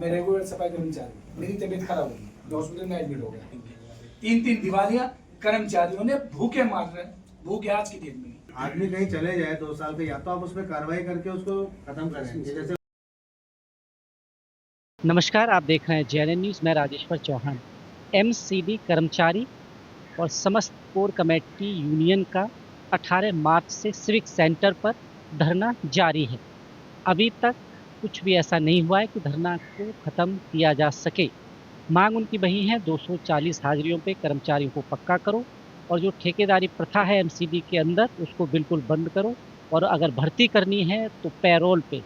मैं रेगुलर सफाई कर्मचारी, मेरी तबीयत खराब हो गई, हॉस्पिटल में एडमिट हो गया। 3 दिवालियां कर्मचारियों ने भूखे मार रहे हैं, भूख आज की डेट में। आदमी कहीं चले जाए 2 साल के, या तो आप उस पर कार्रवाई करके उसको खत्म करें। जैसे नमस्कार, आप देख रहे हैं JNN न्यूज़। मैं राजेश्वर चौहान। MCD कर्मचारी और समस्त कोर कमेटी यूनियन का 18 मार्च से सिविक सेंटर पर धरना जारी है। अभी तक कुछ भी ऐसा नहीं हुआ है कि धरना को ख़त्म किया जा सके। मांग उनकी वही है, 240 हाजिरियों पे कर्मचारियों को पक्का करो और जो ठेकेदारी प्रथा है MCD के अंदर उसको बिल्कुल बंद करो, और अगर भर्ती करनी है तो पैरोल पे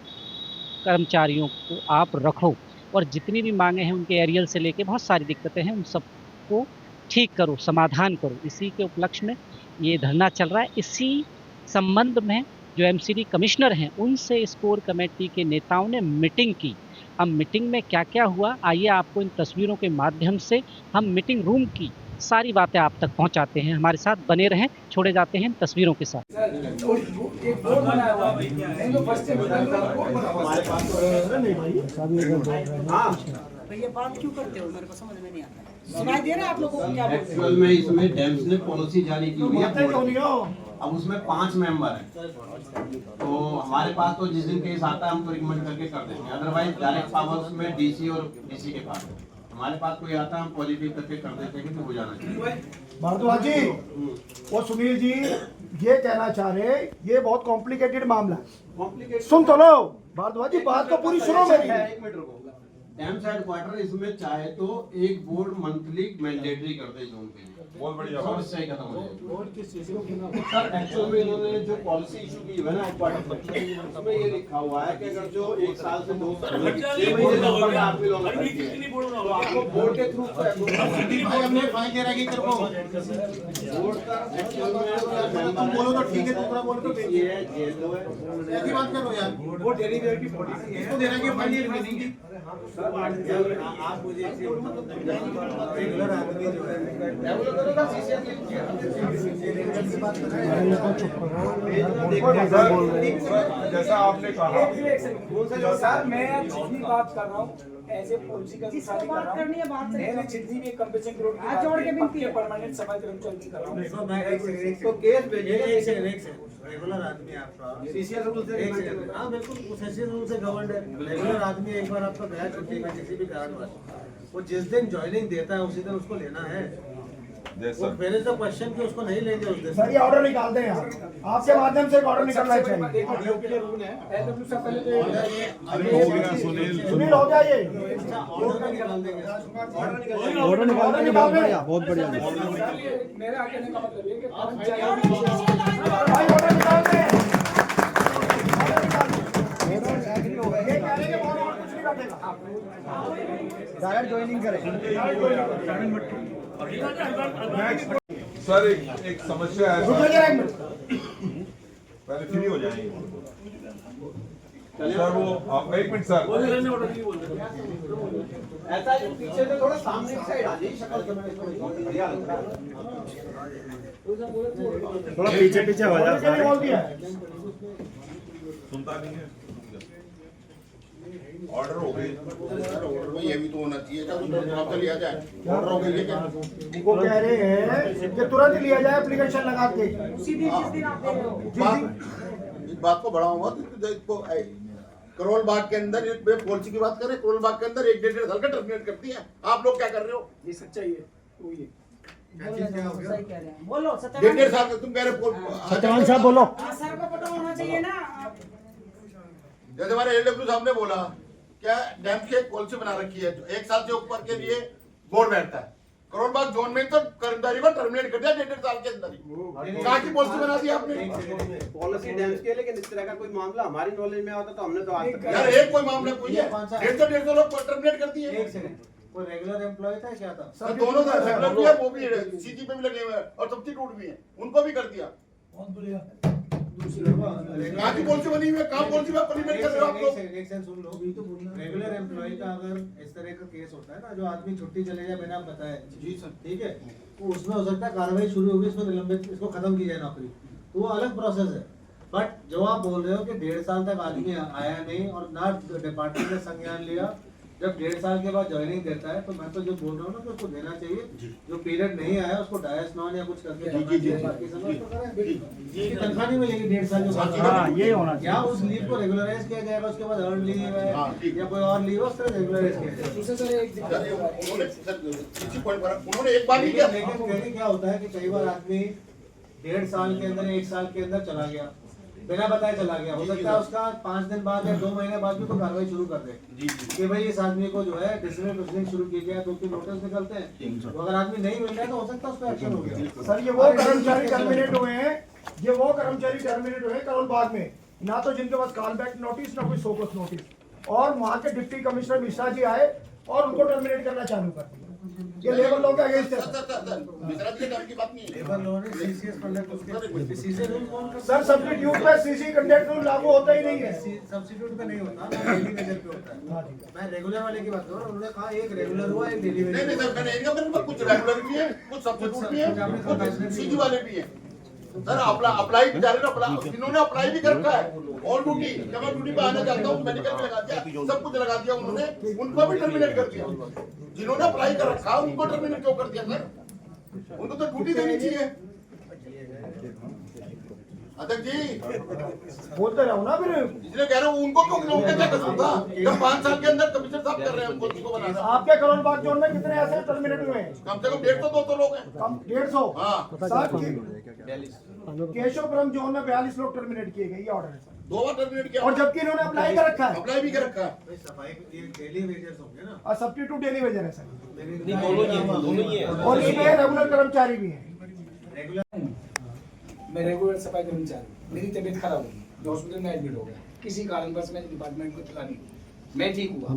कर्मचारियों को आप रखो, और जितनी भी मांगे हैं उनके एरियल से लेके बहुत सारी दिक्कतें हैं उन सबको ठीक करो, समाधान करो। इसी के उपलक्ष्य में ये धरना चल रहा है। इसी संबंध में जो MCD कमिश्नर हैं उनसे इस कोर कमेटी के नेताओं ने मीटिंग की। हम मीटिंग में क्या क्या हुआ, आइए आपको इन तस्वीरों के माध्यम से हम मीटिंग रूम की सारी बातें आप तक पहुंचाते हैं। हमारे साथ बने रहें, छोड़े जाते हैं इन तस्वीरों के साथ। ये बात क्यों करते हो, मेरे को समझ में नहीं आता। सुनाई दे रहा है आप लोगों को क्या? एक्चुअल में इसमें डेम्स ने पॉलिसी जारी की हुई है। अब उसमें 5 मेंबर हैं, तो हमारे पास तो जिस दिन केस आता है हम तो रिकमेंड करके कर देते हैं। अदरवाइज डायरेक्ट पावर उसमें DC और DC के पास है। हमारे पास कोई आता है हम क्वालिफाई करके कर देते हैं कि तो हो जाना चाहिए। भारद्वाज जी और सुनील जी ये कहना चाह रहे, ये बहुत कॉम्प्लिकेटेड मामला है। सुन तो लो भारद्वाज जी, बात तो पूरी सुनो मेरी। 1 मिनट रुको। डेम्स हेडक्वार्टर इसमें चाहे तो एक बोर्ड मंथली मैंडेटरी कर दे जोन के लिए, बहुत बढ़िया, समस्या ही खत्म हो जाएगी। सर एक्चुअल में इन्होंने जो पॉलिसी इशू की है ना हेडक्वार्टर, उसमें ये लिखा हुआ है कि अगर जो 1 साल से 2 साल आदमी लोग आपको बोर्ड के थ्रू हमने फाइन दे रहा है कि तेरे को बोर्ड का एक्चुअल में तुम बोलो तो ठीक है, दूसरा बोलो तो ये है, ये तो है, ऐसी बात करो यार। वो डेलीवेट की पॉलिसी है, इसको देना कि फाइन नहीं दी। आप मुझे रेगुलर आदमी जो है जैसा आपने कहा सर, मैं जितनी बात कर रहा हूँ ऐसे पॉलिसी का बात करनी है, बात मैंने जितनी भी कंपनसेशन ग्रुप की जोड़ के बिनती है परमानेंट सफाई कर्मचारी कर रहा हूँ। देखो मैं एक तो केस भेजिएगा, एक से रेगुलर आदमी आपका CCS रूल से हाँ बिल्कुल CCS रूल से गवर्नड है। रेगुलर आदमी एक बार आपका गया छुट्टी में किसी भी कारण वो जिस दिन ज्वाइनिंग देता है उसी दिन उसको लेना है। वो फिर इज द क्वेश्चन कि उसको नहीं लेंगे उस दिन। सर ये ऑर्डर निकाल दें यार, आपके माध्यम से एक ऑर्डर निकलना चाहिए। सुनील हो गया ये ऑर्डर निकाल देंगे, ऑर्डर निकाल दें। बहुत बढ़िया। मेरा कहने का मतलब ये कि भाई ऑर्डर निकाल दें। ये कहने के बाद और कुछ नहीं बैठेगा, डायरेक्ट ज्वाइनिंग करें। सर एक समस्या है सर, पहले फ्री हो जाएंगे सर। वो आप 1 मिनट सर, ऐसा पीछे से थोड़ा सामने की साइड आ जाइए, शक्ल बढ़िया लग रहा है। थोड़ा पीछे हो जाए। सुनता नहीं है। ऑर्डर हो गई, ये भी तो होना चाहिए था, तुरंत लिया जाए। ऑर्डर हो गई है, वो कह रहे हैं कि तुरंत लिया जाए एप्लीकेशन लगा के। उसी दिन जिस दिन आप दे रहे हो। इस बात को बढ़ाऊंगा तो इसको करोल बाग के अंदर पॉलिसी की बात करें, करोल बाग के अंदर 1-1.5 साल का टर्मिनेट करती है। आप लोग क्या कर रहे हो? ये सच्चाई है, वो ये सही कह रहे हैं। बोलो 1.5 साल का तुम कह रहे हो। सत्यवान साहब बोलो। सर को पता होना चाहिए ना। जैसे हमारे LW साहब ने बोला, क्या डैम की एक पॉलिसी बना रखी है जो 1 साल से ऊपर के लिए बोर्ड बैठता है। करोल बाग जोन में तो कर्मचारी को टर्मिनेट कर दिया 1.5 साल के अंदर ही। कहाँ की पॉलिसी बना दी आपने? पॉलिसी डैम्स के, लेकिन इस तरह का कोई मामला हमारी नॉलेज में आता तो हमने तो आज तक यार एक कोई मामला कोई है 150 लोग टर्मिनेट कर दिए। कोई रेगुलर एम्प्लॉय था क्या था? सर दोनों था, रेगुलर भी है, वो भी CG पे भी लगे हुए हैं और सब्स्टिट्यूट भी हैं, उनको भी कर दिया। बहुत बढ़िया। कहाँ की पॉलिसी बनी हुई है, कहाँ पॉलिसी में इम्प्लीमेंट कर रहे हो आप लोग? एक सेकंड सुन लो। रेगुलर एम्प्लॉय का अगर इस तरह का केस होता है ना, जो आदमी छुट्टी चले जाए बिना बताए, जी सर, ठीक है, तो उसमें हो सकता है कार्रवाई शुरू होगी, इसको निलंबित, इसको खत्म की जाए नौकरी, तो वो अलग प्रोसेस है। बट जो आप बोल रहे हो कि 1.5 साल तक आदमी आया नहीं और ना डिपार्टमेंट ने संज्ञान लिया जब 1.5 साल के बाद ज्वाइनिंग देता है तो मैं तो जो बोल रहा हूँ ना कि उसको देना चाहिए, जो पीरियड नहीं आया उसको डायस नॉन या कुछ करके करना चाहिए, बाकी सब उसको करें। उसकी तनख्वाह नहीं मिलेगी 1.5 साल के बाद। हाँ, ये होना चाहिए। या उस लीव को रेगुलराइज किया जाएगा, उसके बाद अर्न लीव है या कोई और लीव है उस तरह रेगुलराइज किया जाएगा। दूसरा सर एक दिक्कत सर, है। उन्होंने सर, किसी पॉइंट पर उन्होंने एक बार ही किया। लेकिन देखिए क्या होता है कि कई बार आदमी 1.5 साल के अंदर 1 साल के अंदर चला गया, बिना बताए चला गया, हो सकता है उसका 5 दिन बाद या 2 महीने बाद भी तो कार्रवाई शुरू कर दे कि भाई इस आदमी को जो है डिसिप्लिनरी प्रोसीडिंग शुरू की गया, 2-3 नोटिस निकलते हैं, तो अगर आदमी नहीं मिल रहा है तो हो सकता है उसका एक्शन हो गया। सर ये वो कर्मचारी टर्मिनेट हुए हैं, ये वो कर्मचारी टर्मिनेट हुए हैं करोल बाग में, ना तो जिनके पास कॉल बैक नोटिस ना कोई सोकस नोटिस, और वहाँ के डिप्टी कमिश्नर मिश्रा जी आए और उनको टर्मिनेट करना चालू कर दिया। ये लेबर लॉ के अगेंस्ट है मिश्रा जी के डर की बात नहीं है। लेबर लॉ ने सीसीएस कंडक्ट उसके सीसीएस रूल कौन करता सर। सब्स्टिट्यूट पे सीसी कंडक्ट रूल लागू होता ही नहीं है। है? सब्स्टिट्यूट पे नहीं होता, डेली वेजर पे होता है। मैं रेगुलर वाले की बात कर रहा हूँ, उन्होंने कहा एक रेगुलर हुआ एक डेली नहीं वेजर। सर, मैंने एक मेरे पास कुछ रेगुलर भी है, कुछ सब्स्टिट्यूट भी है, कुछ सीधी वाले भी है। सर अप्लाई इन्होंने अप्लाई भी कर रखा है ऑन ड्यूटी। जब मैं ड्यूटी पे आने जाता हूँ मेडिकल में लगा दिया, सब कुछ लगा दिया उन्होंने, उनको भी टर्मिनेट कर दिया। जिन्होंने अप्लाई कर रखा उनको टर्मिनेट क्यों कर दिया सर? उनको तो ड्यूटी देनी चाहिए। अध्यक्ष जी बोलते रहो ना फिर। इसलिए कह रहा हूँ उनको क्यों, उनका क्या कसूर था जब 5 साल के अंदर कमिश्नर साहब कर रहे हैं उनको उसको बनाना। आपके करोल बाग जोन में कितने ऐसे टर्मिनेट हुए हैं? कम से कम 150-200 लोग हैं। कम 150। हाँ सर केशवपुरम जोन में 42 लोग टर्मिनेट किए गए, ये ऑर्डर है सर। 2 बार टर्मिनेट किया और जबकि इन्होंने अप्लाई कर रखा है, अप्लाई भी कर रखा है। सफाई डेली वेजर्स होंगे ना, और सब्स्टिट्यूट डेली वेजर है सर, दोनों ही है। और इसमें रेगुलर कर्मचारी भी हैं। मैं रेगुलर सफाई कर्मचारी, मेरी तबीयत खराब हुई, मैं हॉस्पिटल में एडमिट हो गया, किसी कारणवश मैंने डिपार्टमेंट को चला नहीं, मैं ठीक हुआ,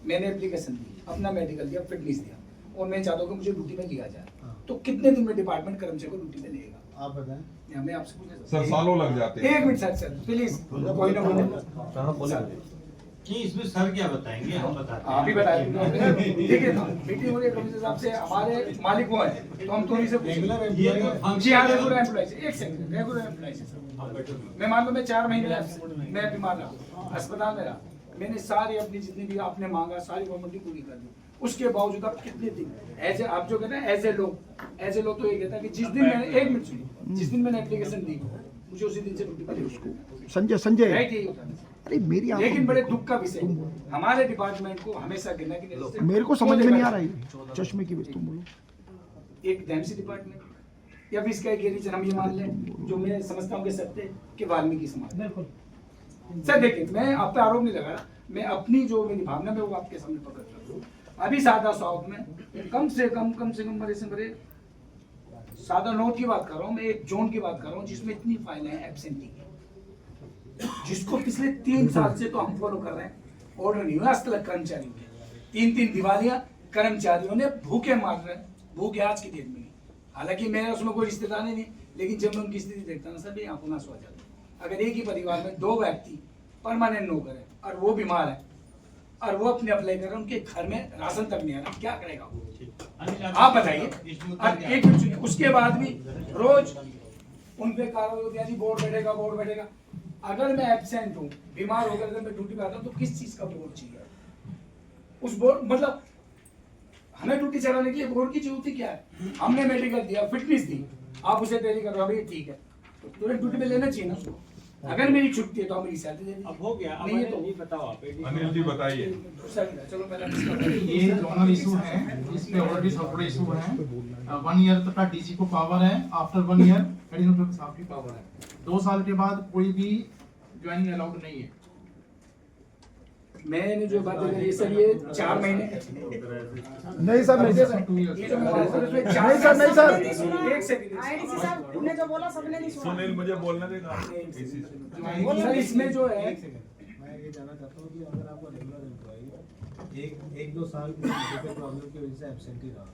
मैंने एप्लीकेशन दी, अपना मेडिकल दिया, फिटनेस दिया, और मैं चाहता हूँ कि मुझे ड्यूटी में लिया जाए। तो कितने दिन में डिपार्टमेंट कर्मचारी को ड्यूटी में लेगा? आप बताएं। हमें आपसे पूछना सर सालों लग जाते हैं। एक मिनट सर प्लीज, कोई ना बोले कि इसमें सर क्या बताएंगे, हम बताते हैं। आप ही बताइए। देखिए मीटिंग हो रही है कमिश्नर साहब से, हमारे मालिक वो है तो हम थोड़ी से रेगुलर ये तो एम्प्लॉय हम जी हाँ रेगुलर एम्प्लॉइज। एक सेकंड, रेगुलर एम्प्लॉइज मैं मान लो मैं 4 महीने मैं बीमार रहा, अस्पताल में रहा, मैंने सारी अपनी जितनी भी आपने मांगा सारी फॉर्मेलिटी पूरी कर दी, उसके बावजूद आप कितने दिन ऐसे आप जो कहते हैं ऐसे लोग तो ये कहता है कि जिस दिन मैंने एक मिनट सुनिए, जिस दिन मैंने एप्लीकेशन दी मुझे उसी दिन से ड्यूटी पर उसको संजय राइट यही होता है। अरे मेरी लेकिन बड़े दुख का विषय हमारे डिपार्टमेंट को हमेशा कहना कि मेरे को समझ में नहीं आ रहा है चश्मे की वजह तुम बोलो। एक डैमसी डिपार्टमेंट या फिर इसका एक रीजन हम ये मान लें जो मैं समझता हूँ कि सत्य कि वाल्मीकि समाज। बिल्कुल सर देखिए मैं आप पे आरोप नहीं लगा रहा, मैं अपनी जो मेरी भावना में वो आपके सामने प्रकट कर दूँ। अभी सादा साउथ में कम से कम बड़े से बड़े सादा नोट की बात कर रहा हूँ मैं, एक जोन की बात कर रहा हूँ जिसमें इतनी फाइलें हैं एब्सेंटी की, जिसको पिछले 3 साल से तो हम फॉलो कर रहे हैं, ऑर्डर नहीं हुआ आज तक कर्मचारियों के 3 दिवालियां कर्मचारियों ने भूखे मार रहे हैं, भूखे आज की डेट में। हालांकि मेरा उसमें कोई रिश्तेदार नहीं, लेकिन जब मैं उनकी स्थिति देखता ना सर आंखों में सो जाता है। अगर एक ही परिवार में 2 व्यक्ति परमानेंट नौकर है और वो बीमार है और वो अपने अप्लाई कर रहे हैं, उनके घर में राशन तक नहीं आ रहा, क्या करेगा वो? आप बताइए। एक मिनट सुनिए, उसके बाद भी रोज उन पे कार्रवाई होती है, बोर्ड बैठेगा। अगर मैं एब्सेंट हूँ, बीमार होकर अगर मैं ड्यूटी पे आता हूँ तो किस चीज का बोर्ड चाहिए? उस बोर्ड मतलब हमें ड्यूटी चलाने के लिए बोर्ड की जरूरत ही क्या है? हमने मेडिकल दिया, फिटनेस दी, आप उसे तैयारी कर रहे हो, भाई ठीक है तो तुरंत ड्यूटी पे लेना चाहिए ना उसको। अगर मेरी छुट्टी है तो मेरी सैलरी दे दीजिए। अब हो गया, नहीं है तो ये बताओ आप। अनिल जी बताइए। चलो ये जोनल इशू है, इसमें ऑलरेडी सॉफ्टवेयर इशू है। 1 ईयर तक का डीसी को पावर है, आफ्टर 1 ईयर एडिशनल साहब की पावर है। 2 साल के बाद कोई भी ज्वाइनिंग अलाउड नहीं है। मैंने जो बात करी सर ये 4 महीने नहीं सर ये जो मैं बात कर रहा हूं, नहीं सर, नहीं सर। एक सेकंड आईडीसी साहब तुमने जो बोला सबने नहीं सुना। सुनील मुझे बोलने देगा। सर इसमें जो है मैं ये जानना चाहता हूँ कि अगर आपका रेगुलर एम्प्लॉई 1-2 साल की मेडिकल प्रॉब्लम की वजह से एब्सेंटी रहा,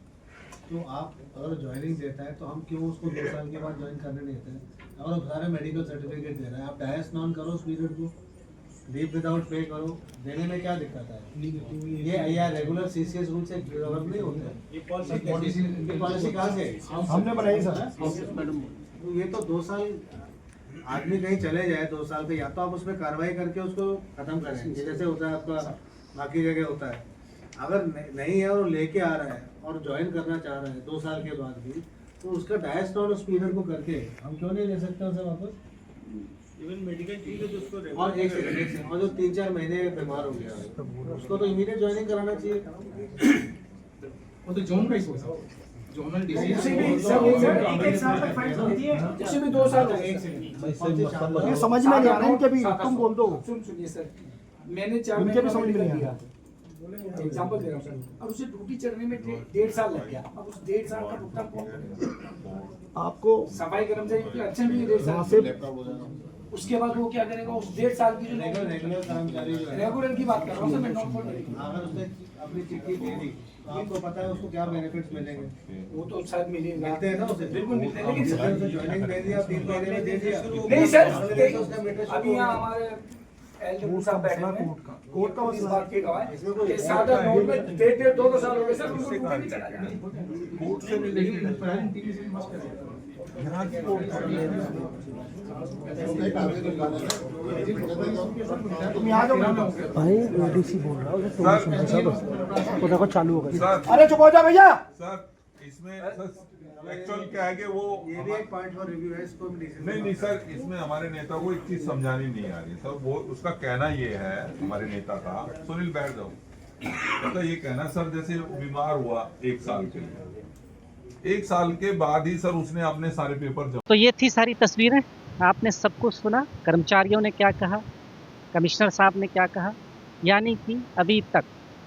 तो आप अगर ज्वाइनिंग देता है तो हम क्यों उसको 2 साल के बाद ज्वाइन करने नहीं देते? अगर आप सारे मेडिकल सर्टिफिकेट दे रहे हैं, आप डायस नॉन करो उस पीरियड को, लीव विदाउट पे करो, देने में क्या दिक्कत है? ये रेगुलर सीसीएस रूल से डेवलप नहीं होते हैं। ये पॉलिसी कहाँ से? हमने बनाई सर। तो ये तो 2 साल आदमी कहीं चले जाए 2 साल के, या तो आप उसमें कार्रवाई करके उसको खत्म करें, जैसे होता है आपका बाकी जगह होता है, अगर नहीं है और लेके आ रहा है और ज्वाइन करना चाह रहा है 2 साल के बाद भी, तो उसका डायस्टॉल उस पीरियड को करके हम क्यों नहीं ले सकते उसे वापस? इवन मेडिकल ठीक है, जिसको और एक सेकंड और जो 3-4 महीने बीमार हो गया उसको तो इमीडिएट ज्वाइनिंग कराना चाहिए। वो तो जोन का इशू है, जोनल डिसीज। उसे भी सर एक साल तक फाइल होती है, उसे भी 2 साल लगे। ये समझ में नहीं आ रहा है इनके भी, तुम बोल दो। सुनिए सर, मैंने 4 उनके भी समझ में नहीं आ दिया रहा। एग्जाम्पल दे रहा हूँ सर, और उसे ड्यूटी चढ़ने में 1.5 साल लग गया। अब उस 1.5 साल का भुगतान कौन करेगा? आपको सफाई कर्मचारी के अच्छे भी 1.5 वहाँ साल से उसके बाद वो क्या करेगा? उस 1.5 साल की जो रेगुलर कर्मचारी जो है, रेगुलर की बात कर रहा हूँ सर मैं, नॉट फॉर अगर उसने अपनी चिट्ठी दे दी तो आपको पता है उसको क्या बेनिफिट्स मिलेंगे? वो तो शायद मिलेगा, मिलते हैं ना उसे, बिल्कुल मिलते हैं, लेकिन सर ज्वाइनिंग दे दिया 3 महीने में दे दिया नहीं सर, उसका मीटर अभी यहाँ हमारे एलडब्ल्यू साहब बैठे हैं, कोर्ट का इस बात की गवाह है कि सादा नोट में 1.5-2 साल हो गए सर, उनको ड्यूटी नहीं चला जाए। कोर्ट से लेकिन प्राइम टीवी से मस्त करेगा। यहाँ की तुम यहाँ जो भाई एडीसी बोल रहा हूँ सर, तो देखो चालू हो गई। सर, अरे चुप हो जा भैया। सर इसमें सर एक्चुअल क्या है कि वो ये भी एक पॉइंट फॉर रिव्यू है, इसको भी डिसीजन नहीं सर, इसमें हमारे नेता को एक चीज समझानी नहीं आ रही सर। वो उसका कहना ये है, हमारे नेता का, सुनील बैठ जाओ, तो ये कहना सर जैसे बीमार हुआ 1 साल के लिए, 1 साल के बाद ही सर उसने अपने सारे पेपर तो ये थी सारी तस्वीरें, आपने सब कुछ सुना, कर्मचारियों ने क्या कहा, कमिश्नर साहब ने क्या कहा, यानी कि अभी तक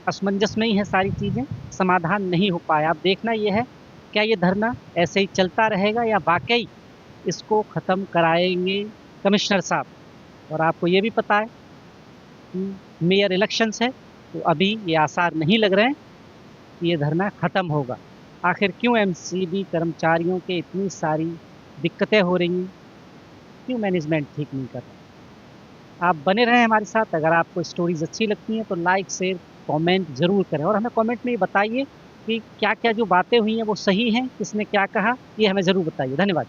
असमंजस में ही है सारी चीज़ें, समाधान नहीं हो पाया। अब देखना ये है क्या ये धरना ऐसे ही चलता रहेगा या वाकई इसको ख़त्म कराएंगे कमिश्नर साहब। और आपको ये भी पता है कि मेयर इलेक्शंस है, तो अभी ये आसार नहीं लग रहे हैं कि ये धरना ख़त्म होगा। आखिर क्यों एमसीबी कर्मचारियों के इतनी सारी दिक्कतें हो रही हैं, क्यों मैनेजमेंट ठीक नहीं कर रहा? आप बने रहें हमारे साथ। अगर आपको स्टोरीज अच्छी लगती हैं तो लाइक शेयर कमेंट ज़रूर करें, और हमें कमेंट में ये बताइए कि क्या क्या जो बातें हुई हैं वो सही हैं, किसने क्या कहा, ये हमें ज़रूर बताइए। धन्यवाद।